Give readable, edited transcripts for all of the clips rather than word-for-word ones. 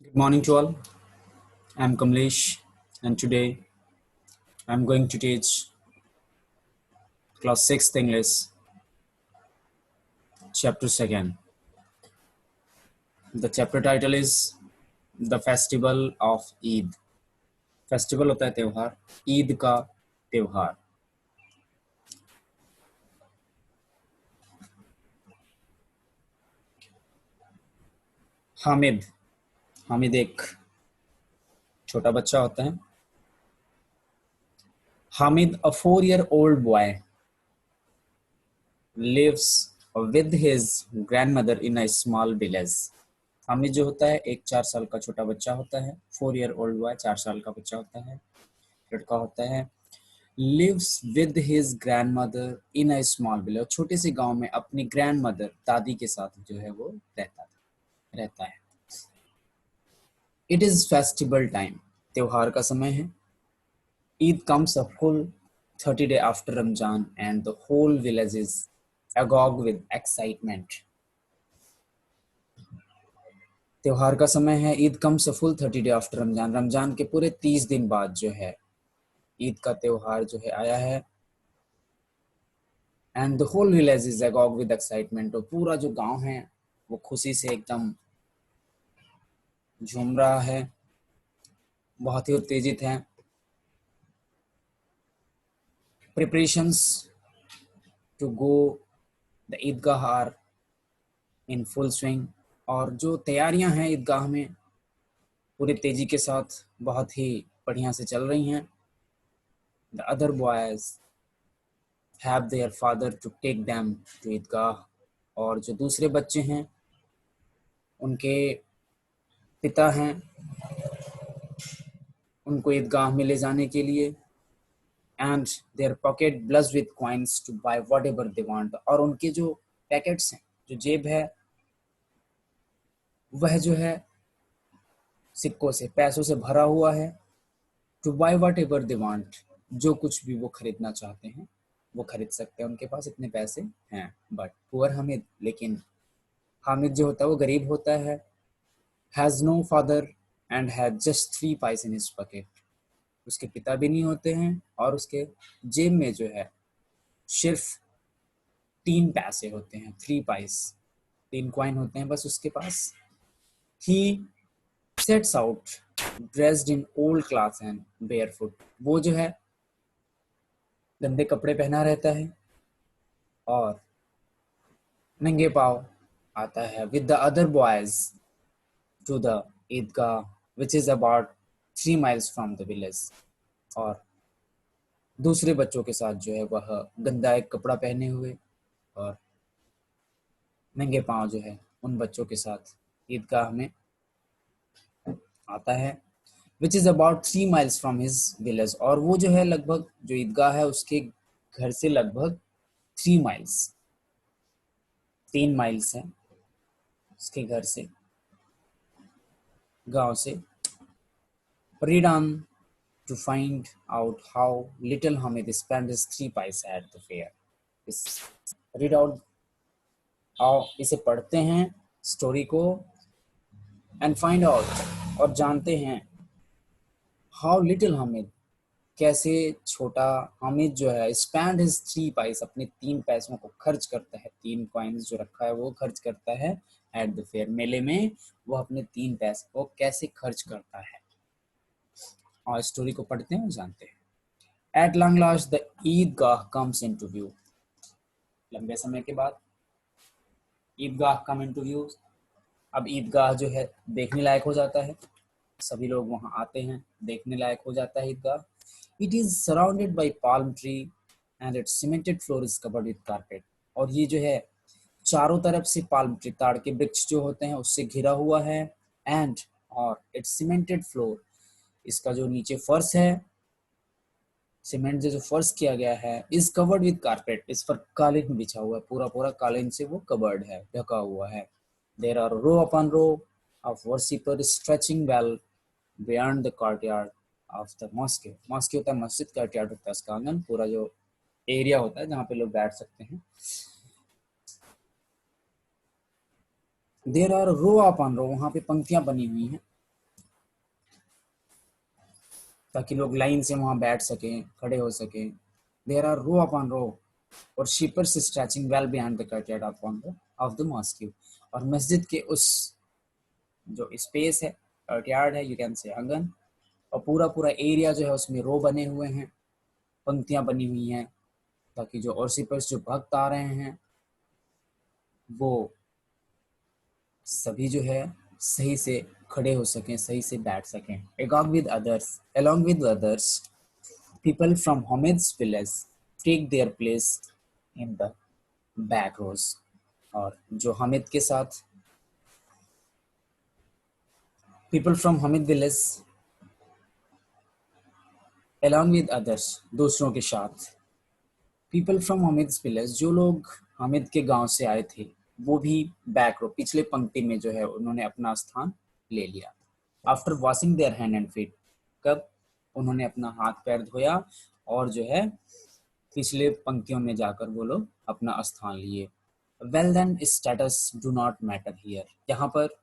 Good morning to all. I'm Kamlesh, and today I'm going to teach class 6th English, chapter 2nd. The chapter title is The Festival of Eid. Festival होता है त्योहार, ईद का त्योहार. हामिद हामिद एक छोटा बच्चा होता है. Hamid, a 4-year-old boy, lives with his grandmother in a small village. Hamid जो होता है एक 4 साल का छोटा बच्चा होता है. 4-year-old बॉय 4 साल का बच्चा होता है, लड़का होता है. lives with his grandmother in a small village. छोटे से गांव में अपनी grandmother दादी के साथ जो है वो रहता है. It is festival time. त्योहार का समय है. Eid comes a full 30 days after Ramzan and the whole village is agog with excitement. त्योहार का समय है. Eid comes a full 30 day after Ramzan. Ramzan के पूरे 30 दिन बाद जो है ईद का त्योहार जो है आया है. And the whole village is agog with excitement. और पूरा जो गांव है वो खुशी से एकदम झूम रहा है, बहुत ही उत्तेजित है. Preparations to go the Eidgah are in full swing. और जो तैयारियां हैं ईदगाह में पूरी तेजी के साथ बहुत ही बढ़िया से चल रही हैं. The other boys have their father to take them to Eidgah. और जो दूसरे बच्चे हैं उनके पिता हैं उनको ईदगाह में ले जाने के लिए. And their pocket bulge with coins to buy whatever they want. और उनके जो पैकेट्स हैं, जो जेब है, वह जो है सिक्कों से, पैसों से भरा हुआ है. To buy whatever they want. जो कुछ भी वो खरीदना चाहते हैं वो खरीद सकते हैं, उनके पास इतने पैसे हैं. बट पुअर हामिद, लेकिन हामिद जो होता है वो गरीब होता है. Has no father and has just 3 pice in his pocket. उसके पिता भी नहीं होते हैं और उसके जेब में जो है सिर्फ 3 पैसे होते हैं. 3 पाइस, 3 कॉइन होते हैं बस उसके पास. He sets out dressed in old clothes and barefoot. वो जो है गंदे कपड़े पहना रहता है और नंगे पाँव आता है. With the other boys to the Eidgah which is about 3 miles from the village. और दूसरे बच्चों के साथ जो है वह गंदा एक कपड़ा पहने हुए और नंगे पाँव जो है उन बच्चों के साथ ईदगाह में आता है. Which is about 3 miles from his village. और वो जो है लगभग, जो ईदगाह है उसके घर से लगभग 3 miles, 3 miles है उसके घर से, गांव से. Read on to find out how little Hamid spent his 3 paise at the fair. Read out, आओ इसे पढ़ते हैं स्टोरी को, and find out, और जानते हैं how little Hamid, कैसे छोटा हामिद जो है spend his 3 paise, अपने 3 पैसों को खर्च करता है. 3 कॉइन्स जो रखा है वो खर्च करता है एट द फेयर, मेले में. वो अपने 3 पैसे को कैसे खर्च करता है, और स्टोरी को पढ़ते हैं और जानते हैं. At long last the Idgah comes into view. लंबे समय के बाद ईदगाह come into view. अब ईदगाह जो है देखने लायक हो जाता है, सभी लोग वहां आते हैं, देखने लायक हो जाता है ईदगाह. It is surrounded by palm tree and its cemented floor is covered with carpet. और ये जो है चारों तरफ से पाल्म ट्री, ताड़ के वृक्ष जो होते हैं उससे घिरा हुआ है. एंड और इट्स सीमेंटेड फ्लोर, इसका जो नीचे फर्श है, सीमेंट से जो फर्श किया गया है, इज कवर्ड विद कारपेट. इस पर कालीन बिछा हुआ है, पूरा पूरा कालीन से वो कवर्ड है, ढका हुआ है. There are row upon row of worshipper stretching well beyond the courtyard of the mosque. Mosque होता है मस्जिद, कोर्टयार्ड होता है उसका आंगन, पूरा जो एरिया होता है जहाँ पे लोग बैठ सकते हैं. There are row upon row, वहाँ पे पंक्तियां बनी हुई हैं. ताकि लोग लाइन से वहां बैठ सकें, खड़े हो सकें. There are row upon row और shippers stretching well behind the courtyard upon the of the mosque. और मस्जिद के उस जो स्पेस है, courtyard है, यू कैन से आंगन, और पूरा पूरा एरिया जो है उसमें रो बने हुए हैं, पंक्तियां बनी हुई हैं, ताकि जो वर्शिपर्स, जो भक्त आ रहे हैं, वो सभी जो है सही से खड़े हो सकें, सही से बैठ सकें. along with others, people from Hamid's village take their place in the back rows. और जो हामिद के साथ, people from Hamid village along with others, दूसरों के साथ, people from Hamid's village, जो लोग हामिद के गांव से आए थे, वो भी बैक रो, पिछले पंक्ति में जो है उन्होंने अपना स्थान ले लिया. After washing their hand and feet, कब उन्होंने अपना हाथ पैर धोया और जो है पिछले पंक्तियों में जाकर वो लोग अपना स्थान लिए. Well then status do not matter here, यहाँ पर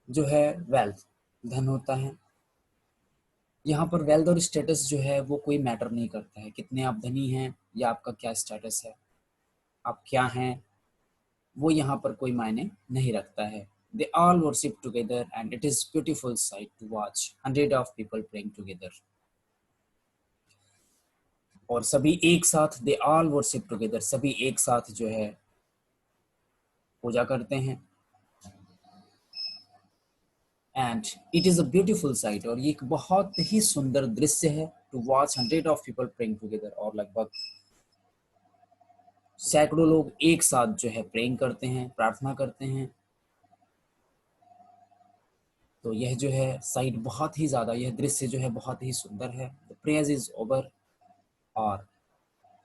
जो है वेल्थ, धन होता है, यहाँ पर वेल्थ और स्टेटस जो है वो कोई मैटर नहीं करता है. कितने आप धनी हैं या आपका क्या स्टेटस है, आप क्या हैं, वो यहाँ पर कोई मायने नहीं रखता है. They all worship together and it is beautiful sight to watch hundred of people praying together. और सभी एक साथ, they all worship together, सभी एक साथ जो है पूजा करते हैं. And it is a beautiful sight, और ये एक बहुत ही सुंदर दृश्य है. To watch hundred of people praying together, और लगभग सैकड़ों लोग एक साथ जो है प्रेइंग करते हैं, प्रार्थना करते हैं. तो यह जो है साइट बहुत ही ज़्यादा, यह दृश्य जो है बहुत ही सुंदर है. द प्रेयर इज ओवर, और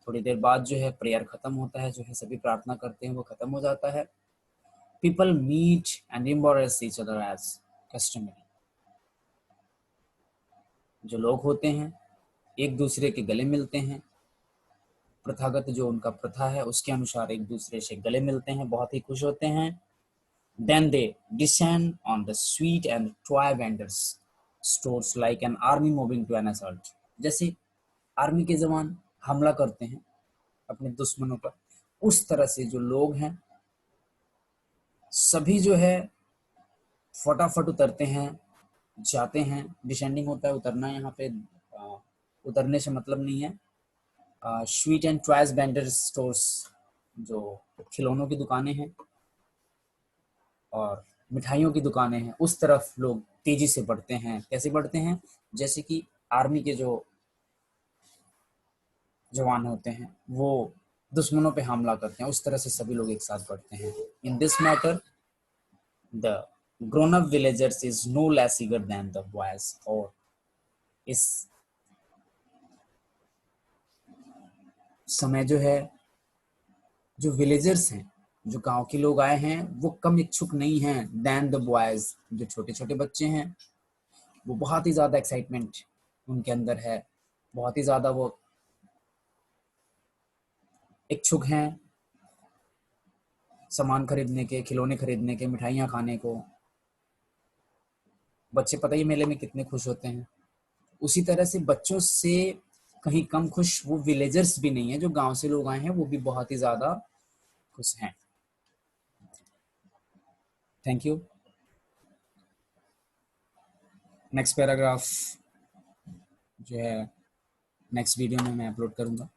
थोड़ी देर बाद जो है प्रेयर खत्म होता है, जो है सभी प्रार्थना करते हैं वो खत्म हो जाता है. People meet and embrace each other as customary, जो लोग होते हैं एक दूसरे के गले मिलते हैं, प्रथागत जो उनका प्रथा है उसके अनुसार एक दूसरे से गले मिलते हैं, बहुत ही खुश होते हैं. Then they descend on the sweet and toy vendors stores like an army moving to an assault. जैसे आर्मी के जवान हमला करते हैं अपने दुश्मनों पर, उस तरह से जो लोग हैं सभी जो है फटाफट उतरते हैं, जाते हैं. डिसेंडिंग होता है उतरना, यहाँ पे उतरने से मतलब नहीं है. Sweet and toys vendor stores, जो खिलौनों की दुकानें हैं और मिठाइयों की दुकानें हैं, उस तरफ लोग तेजी से बढ़ते हैं. कैसे बढ़ते हैं, जैसे कि आर्मी के जो जवान होते हैं वो दुश्मनों पे हमला करते हैं, उस तरह से सभी लोग एक साथ बढ़ते हैं. In this matter the grown up villagers is no less eager than the boys. और इस समय जो है जो विलेजर्स हैं, जो गांव के लोग आए हैं, वो कम इच्छुक नहीं हैं देन द बॉयज. जो छोटे छोटे बच्चे हैं वो बहुत ही ज़्यादा एक्साइटमेंट उनके अंदर है, बहुत ही ज़्यादा वो इच्छुक हैं सामान खरीदने के, खिलौने खरीदने के, मिठाइयाँ खाने को. बच्चे पता ही मेले में कितने खुश होते हैं. उसी तरह से बच्चों से कहीं कम खुश वो विलेजर्स भी नहीं है, जो गांव से लोग आए हैं वो भी बहुत ही ज़्यादा खुश हैं. Thank you. नेक्स्ट पैराग्राफ जो है नेक्स्ट वीडियो में मैं अपलोड करूँगा.